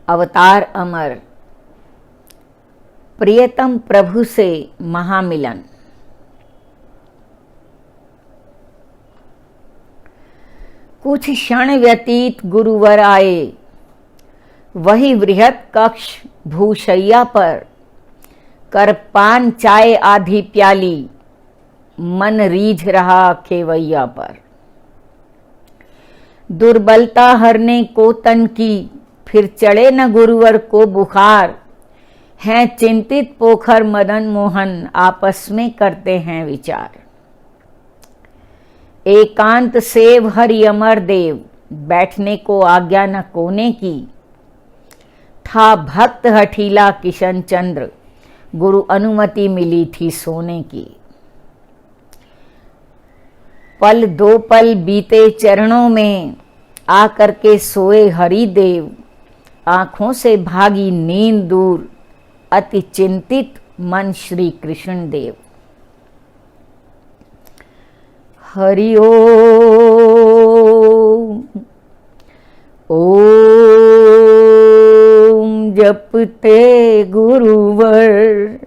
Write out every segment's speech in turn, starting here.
अवतार अमर, प्रियतम प्रभु से महामिलन। कुछ क्षण व्यतीत गुरुवर आए, वही वृहत कक्ष भूशैया पर, कर पान चाय आधी प्याली, मन रीझ रहा खेवैया पर। दुर्बलता हरने को तन की, फिर चढ़े न गुरुवर को बुखार। हैं चिंतित पोखर मदन मोहन, आपस में करते हैं विचार। एकांत सेव हरि अमर देव, बैठने को आज्ञा न कोने की। था भक्त हठीला किशन चंद्र, गुरु अनुमति मिली थी सोने की। पल दो पल बीते चरणों में, आकर के सोए हरिदेव। आंखों से भागी नींद दूर, अति चिंतित मन श्री कृष्ण देव। हरि ओम जपते गुरुवर,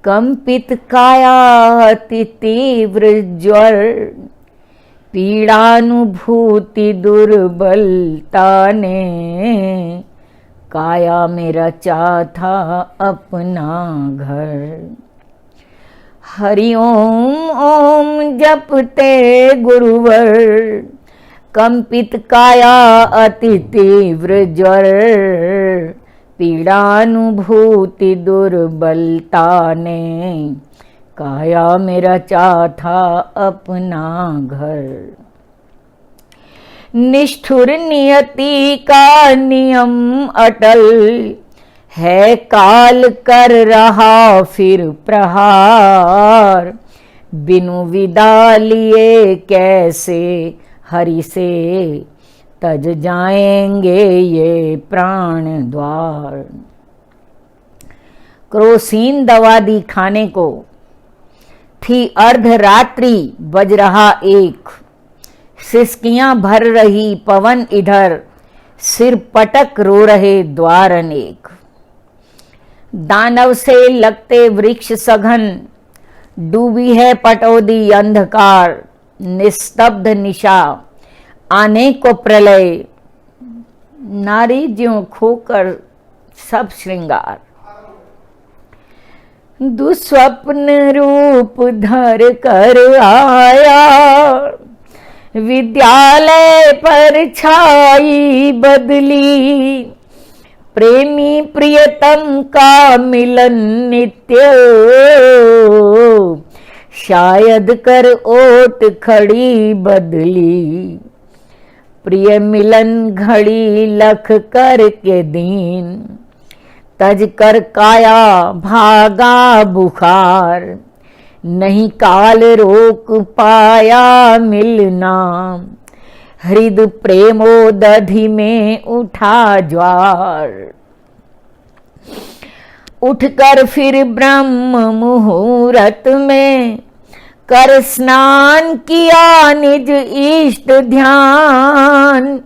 कंपित काया अति तीव्र ज्वर। पीड़ानुभूति दुर्बलता ने, काया में रचा था अपना घर। हरि ओम ओम जपते गुरुवर, कंपित काया अति तीव्र ज्वर। पीड़ानुभूति दुर्बलता ने, काया में रचा था अपना घर। निष्ठुर नियति का नियम अटल है, काल कर रहा फिर प्रहार। बिनु विदा लिए कैसे हरि से, तज जाएंगे ये प्राण द्वार। क्रोसीन दवा दी खाने को, थी अर्धरात्रि बज रहा एक। सिसकियां भर रही पवन इधर, सिर पटक रो रहे द्वार अनेक। दानव से लगते वृक्ष सघन, डूबी है पटौदी अंधकार। निस्तब्ध निशा आने को प्रलय, नारी ज्यों खोकर सब श्रृंगार। दुस्वप्न रूप धर कर आया, विद्यालय पर छाई बदली। प्रेमी प्रियतम का मिलन नित्य, शायद कर ओट खड़ी बदली। प्रिय मिलन घड़ी लख कर के दीन, तज कर काया भागा बुखार। नहीं काल रोक पाया मिलना, हृद प्रेमोदधि में उठा ज्वार। उठकर फिर ब्रह्म मुहूर्त में, कर स्नान किया निज इष्ट ध्यान।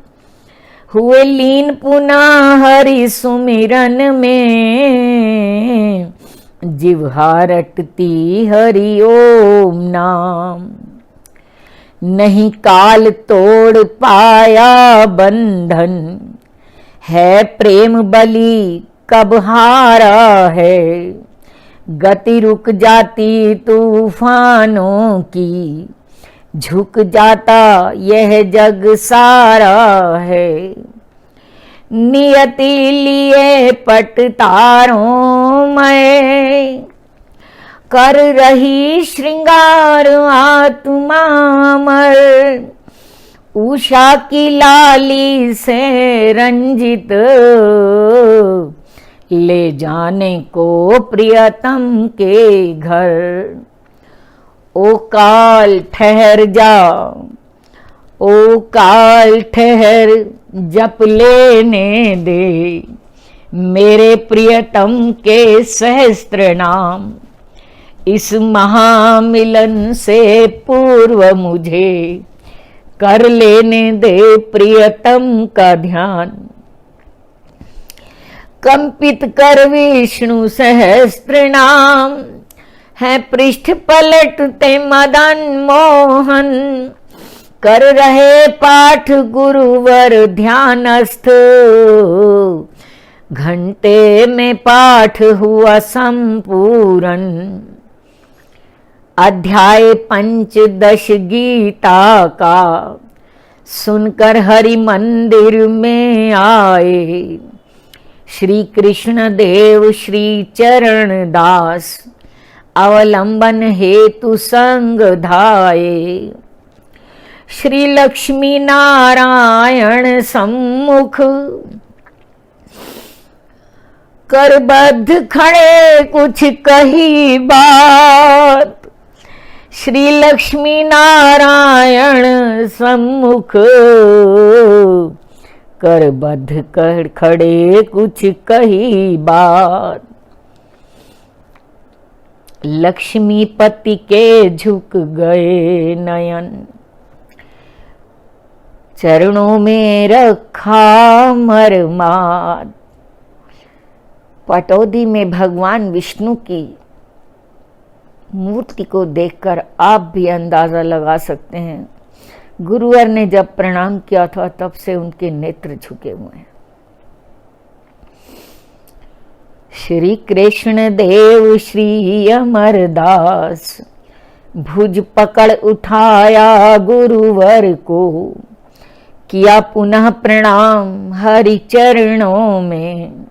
हुए लीन पुनः हरि सुमिरन में, जिह्वा रटती हरि ओम नाम। नहीं काल तोड़ पाया बंधन, है प्रेम बलि कब हारा है। गति रुक जाती तूफानों की, झुक जाता यह जग सारा है। नियति लिए पट तारों में, कर रही श्रृंगार आत्मा अमर। उषा की लाली से रंजित, ले जाने को प्रियतम के घर। ओ काल ठहर जा, ओ काल ठहर, जप लेने दे मेरे प्रियतम के सहस्त्र नाम। इस महामिलन से पूर्व मुझे कर लेने दे प्रियतम का ध्यान। कंपित कर विष्णु सहस्त्र नाम, है पृष्ठ पलटते मदन मोहन। कर रहे पाठ गुरुवर ध्यानस्थ, घंटे में पाठ हुआ संपूर्ण। अध्याय 15 गीता का सुनकर हरि मंदिर में आए। श्री कृष्ण देव श्री चरण दास, अवलंबन हेतु संग धाये। श्री लक्ष्मी नारायण सम्मुख, करबद्ध खड़े कुछ कही बात। श्री लक्ष्मी नारायण सम्मुख, करबद्ध कर खड़े कुछ कही बात। लक्ष्मीपति के झुक गए नयन, चरणों में रखा मरमाद। पटौदी में भगवान विष्णु की मूर्ति को देखकर आप भी अंदाजा लगा सकते हैं, गुरुवर ने जब प्रणाम किया था तब से उनके नेत्र झुके हुए हैं। श्री कृष्ण देव श्री अमरदास, भुज पकड़ उठाया गुरुवर को। किया पुनः प्रणाम हरि चरणों में,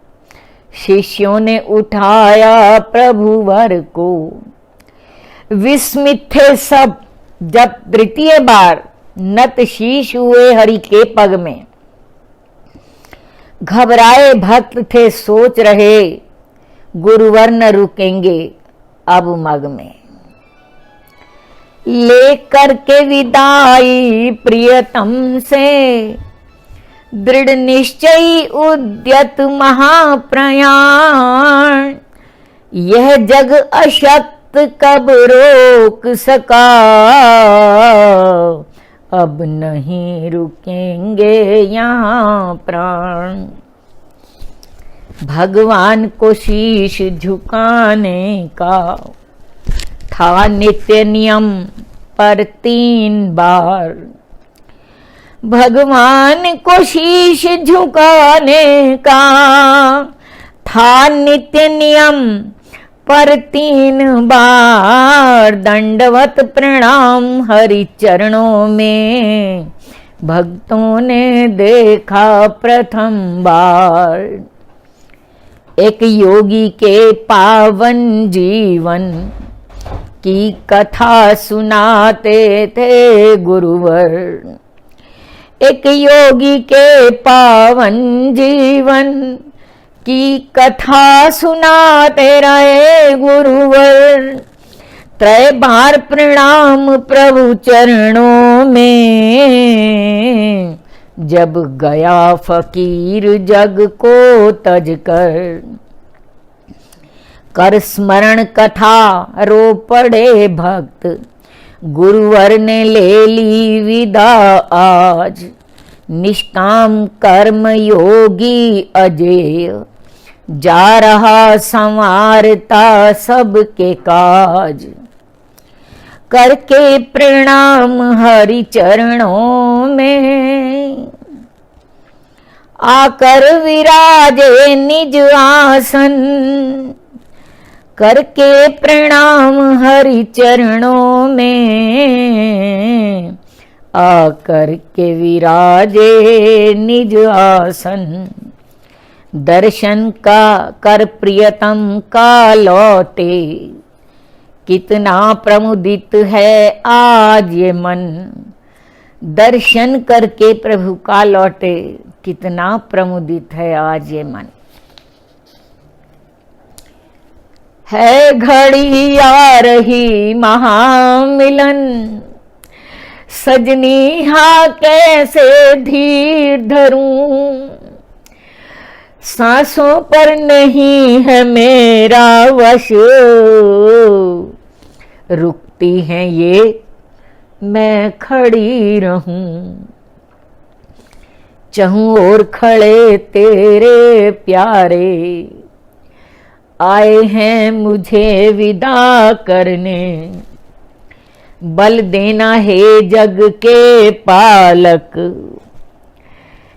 शिष्यों ने उठाया प्रभुवर को। विस्मित थे सब जब तृतीय बार नत शीश हुए हरि के पग में। घबराए भक्त थे सोच रहे, गुरुवर न रुकेंगे अब मग में। लेकर के विदाई प्रियतम से, दृढ़ निश्चयी उद्यत महाप्रयाण। यह जग अशक्त कब रोक सका, अब नहीं रुकेंगे यहाँ प्राण। भगवान को शीश झुकाने का था नित्य नियम पर 3 बार। भगवान को शीश झुकाने का था नित्य नियम पर 3 बार। दंडवत प्रणाम हरि चरणों में, भक्तों ने देखा प्रथम बार। एक योगी के पावन जीवन की कथा सुनाते थे गुरुवर। एक योगी के पावन जीवन की कथा सुनाते रहे गुरुवर। 3 बार प्रणाम प्रभु चरणों में, जब गया फकीर जग को तज कर स्मरण कथा रो पड़े भक्त। गुरुवर ने ले ली विदा आज, निष्काम कर्म योगी अजेय। जा रहा संवारता सबके काज, करके प्रणाम हरि चरणों में। आकर विराजे निज आसन, करके प्रणाम हरि चरणों में। आकर के विराजे निज आसन। दर्शन का कर प्रियतम का लौटे, कितना प्रमुदित है आज ये मन। दर्शन करके प्रभु का लौटे, कितना प्रमुदित है आज ये मन। है घड़ी आ रही महामिलन, सजनी हा कैसे धीर धरूं। सांसों पर नहीं है मेरा वश, रुकती हैं ये मैं खड़ी रहूं। चहु ओर खड़े तेरे प्यारे, आए हैं मुझे विदा करने। बल देना हे जग के पालक,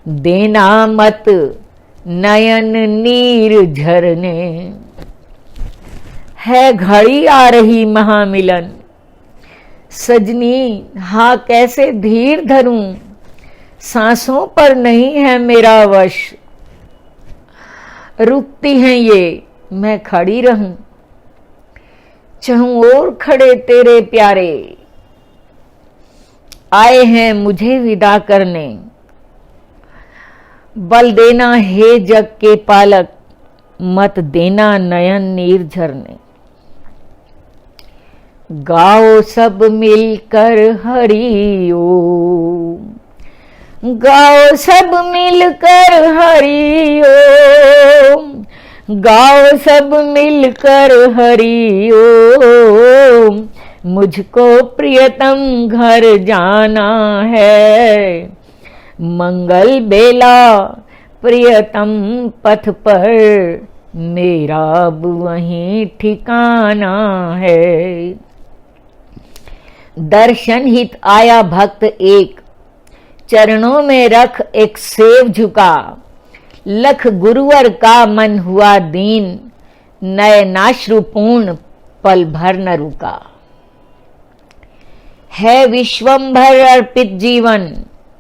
देना मत नयन नीर झरने। है घड़ी आ रही महामिलन, सजनी हाँ कैसे धीर धरूं, सांसों पर नहीं है मेरा वश। रुकती हैं ये मैं खड़ी रहूं, चहूं और खड़े तेरे प्यारे, आए हैं मुझे विदा करने। बल देना हे जग के पालक, मत देना नयन नीर झरने। गाओ सब मिलकर हरि ओम, गाओ सब मिलकर हरि ओम, गाओ सब मिलकर हरि ओम। मुझको प्रियतम घर जाना है, मंगल बेला प्रियतम पथ पर, मेरा अब वहीं ठिकाना है। दर्शन हित आया भक्त एक, चरणों में रख एक सेव झुका। लख गुरुवर का मन हुआ दीन, नयनाश्रुपूर्ण पल भर न रुका। है विश्वंभर अर्पित जीवन,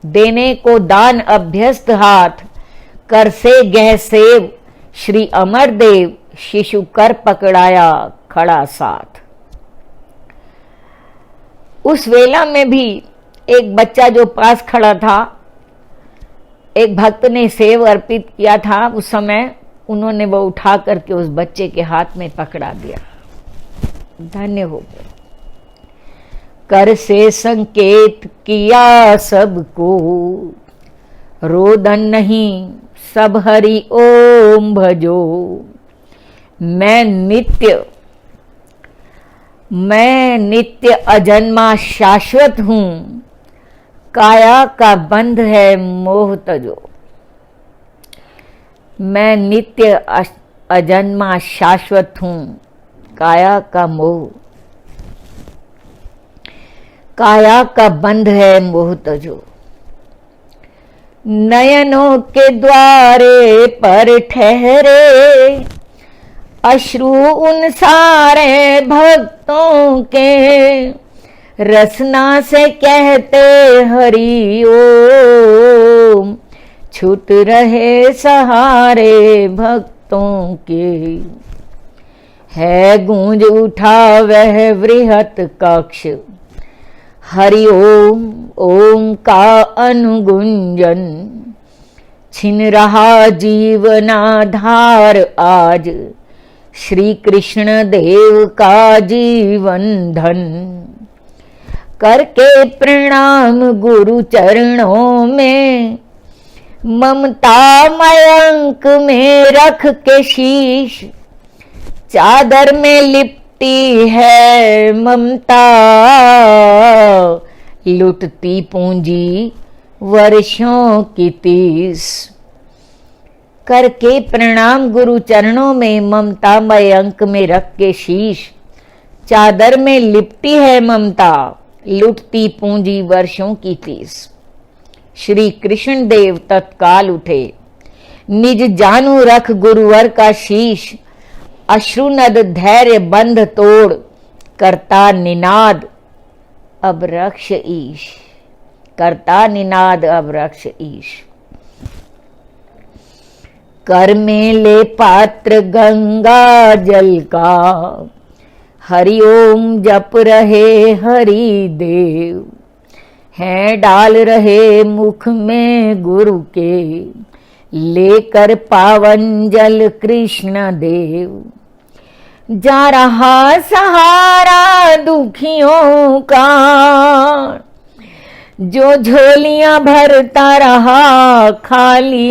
देने को दान अभ्यस्त हाथ। कर से गह सेव श्री अमरदेव, शिशु कर पकड़ाया खड़ा साथ। उस वेला में भी एक बच्चा जो पास खड़ा था, एक भक्त ने सेव अर्पित किया था। उस समय उन्होंने वो उठा करके उस बच्चे के हाथ में पकड़ा दिया। धन्य हो गए। कर से संकेत किया सबको, रोदन नहीं सब हरि ओम भजो। मैं नित्य अजन्मा शाश्वत हूं, काया का बंध है मोह तजो। मैं नित्य अजन्मा शाश्वत हूं, काया का मोह, काया का बंध है मोह तजो। नयनों के द्वारे पर ठहरे, अश्रु उन सारे भक्तों के। रसना से कहते हरि ओम, छूट रहे सहारे भक्तों के। है गूंज उठा वह वृहत कक्ष, हरि ओम ओम का अनुगुंजन। छिन रहा जीवनाधार आज, श्री कृष्ण देव का जीवन धन। करके प्रणाम गुरु चरणों में, ममता मयंक में रख के शीश। चादर में लिपटी है ममता, लुटती पूंजी वर्षों की 30। करके प्रणाम गुरु चरणों में, ममतामय अंक में रख के शीश। चादर में लिपटी है ममता, लुटती पूंजी वर्षों की 30। श्री कृष्ण देव तत्काल उठे, निज जानू रख गुरुवर का शीश। अश्रुनद धैर्य बंध तोड़, करता निनाद अब रक्ष ईश। करता निनाद अब रक्ष ईश। कर में ले पात्र गंगा जल का, हरि ओम जप रहे हरि देव। हैं डाल रहे मुख में गुरु के, लेकर पावन जल कृष्ण देव। जा रहा सहारा दुखियों का, जो झोलियां भरता रहा खाली।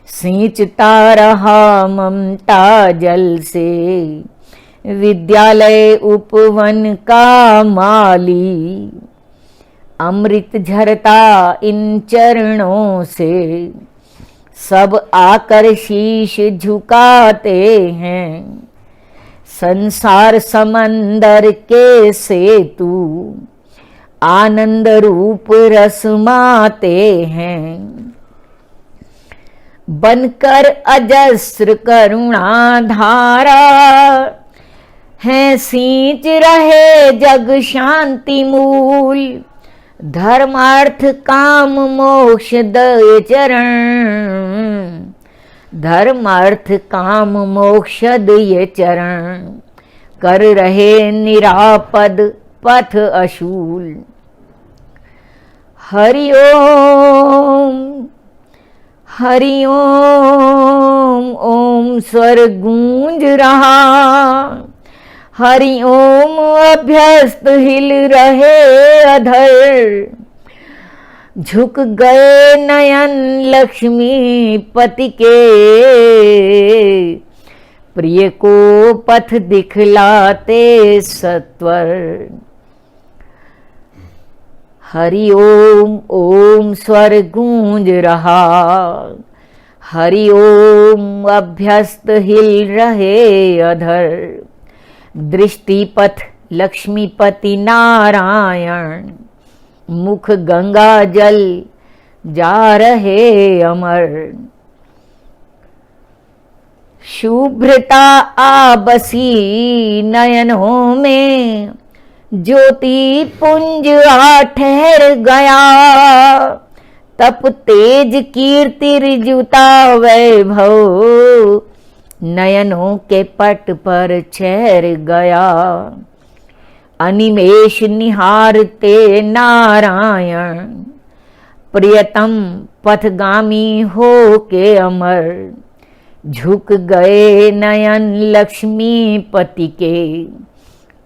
सींचता रहा ममता जल से, विद्यालय उपवन का माली। अमृत झरता इन चरणों से, सब आकर शीश झुकाते हैं। संसार समंदर के सेतु आनंद रूप रसमाते हैं। बनकर अजस्र करुणा धारा है, सींच रहे जग शांति मूल। धर्मार्थ काम मोक्ष दय चरण, धर्मार्थ काम मोक्ष दय चरण। कर रहे निरापद पथ अशूल। हरि ओम हरि ओम, ओम स्वर गूंज रहा। हरि ओम अभ्यस्त हिल रहे अधर। झुक गए नयन लक्ष्मी पति के, प्रिय को पथ दिखलाते सत्वर। हरि ओम, ओम स्वर गूंज रहा। हरि ओम अभ्यस्त हिल रहे अधर। दृष्टिपथ लक्ष्मीपति नारायण, मुख गंगा जल जा रहे अमर। शुभ्रता आ बसी नयनों में, ज्योति पुंज आ ठहर गया। तप तेज कीर्ति ऋजुता वैभव, नयनों के पट पर ठहर गया। अनिमेष निहारते नारायण, प्रियतम पथगामी हो के अमर। झुक गए नयन लक्ष्मीपति के,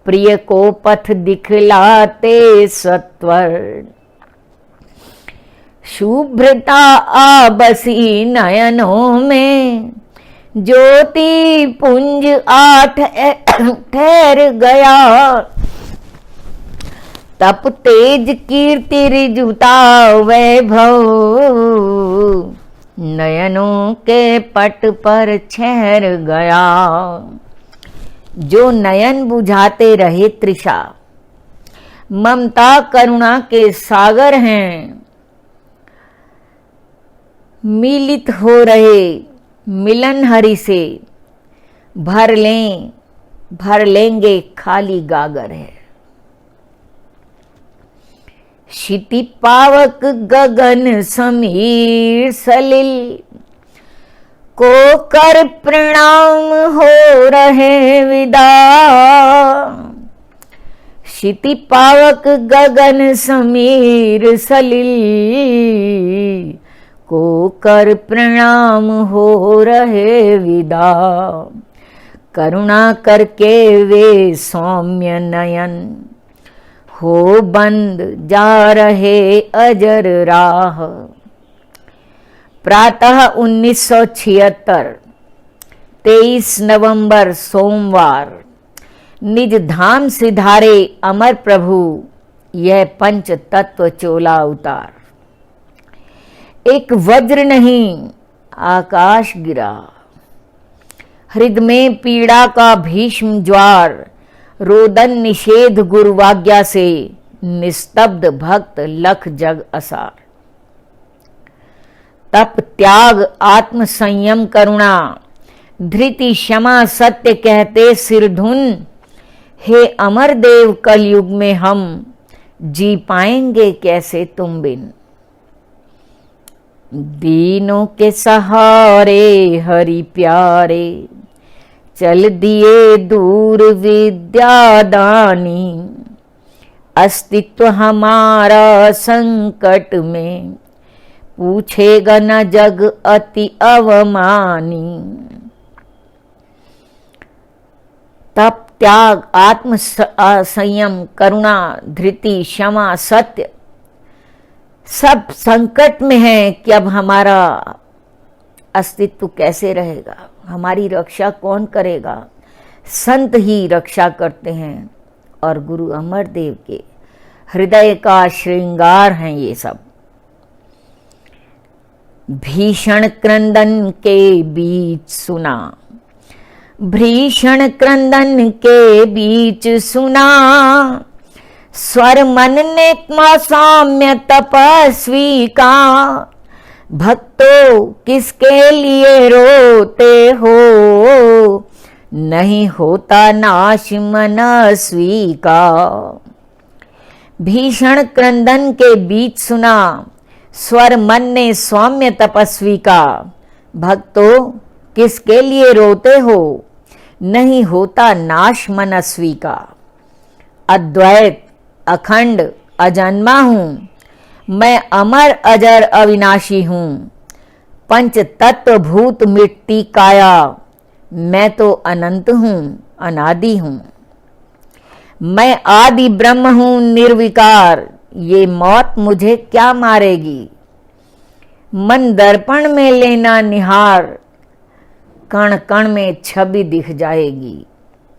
प्रिय को पथ दिखलाते सत्वर। शुभ्रता आ बसी नयनों में, ज्योति पुंज आ ठहर गया। तप तेज कीर्ति ऋजुता वैभव, नयनों के पट पर ठहर गया। जो नयन बुझाते रहे तृषा, ममता करुणा के सागर हैं। मिलित हो रहे मिलन हरि से, भर लेंगे खाली गागर है। क्षिति पावक गगन समीर सलिल, को कर प्रणाम हो रहे विदा। क्षिति पावक गगन समीर सलिल, को कर प्रणाम हो रहे विदा। करुणा करके वे सौम्य नयन, हो बंद जा रहे अजर राह। प्रातः 1976, 23 नवंबर सोमवार। निज धाम सिधारे अमर प्रभु, यह पंच तत्व चोला उतार। एक वज्र नहीं आकाश गिरा, हृदय में पीड़ा का भीष्म ज्वार। रोदन निषेध गुरुवाज्ञा से, निस्तब्ध भक्त लख जग असार। तप त्याग आत्म संयम करुणा, धृति क्षमा सत्य कहते सिरधुन। हे अमर देव कलयुग में हम, जी पाएंगे कैसे तुम बिन। दीनों के सहारे हरि प्यारे, चल दिए दूर विद्यादानी। अस्तित्व हमारा संकट में, पूछेगा न जग अति अवमानी। तप त्याग आत्म संयम करुणा धृति क्षमा सत्य सब संकट में है कि अब हमारा अस्तित्व कैसे रहेगा, हमारी रक्षा कौन करेगा। संत ही रक्षा करते हैं और गुरु अमरदेव के हृदय का श्रृंगार हैं ये सब। भीषण क्रंदन के बीच सुना, भीषण क्रंदन के बीच सुना, स्वर मन ने साम्य तपस्वी का। भक्तों किसके लिए रोते हो, नहीं होता नाश मनस्वी का। भीषण क्रंदन के बीच सुना, स्वर मन ने सौम्य तपस्वी का। भक्तों किसके लिए रोते हो, नहीं होता नाश मनस्वी का। अद्वैत अखंड अजन्मा हूं, मैं अमर अजर अविनाशी हूं। पंच तत्व भूत मिट्टी काया, मैं तो अनंत हूं, अनादि हूं। मैं आदि ब्रह्म हूं निर्विकार, ये मौत मुझे क्या मारेगी। मन दर्पण में लेना निहार, कण कण में छवि दिख जाएगी।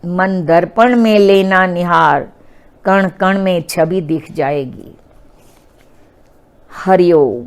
मन दर्पण में लेना निहार, कण कण में छवि दिख जाएगी। हरिओम।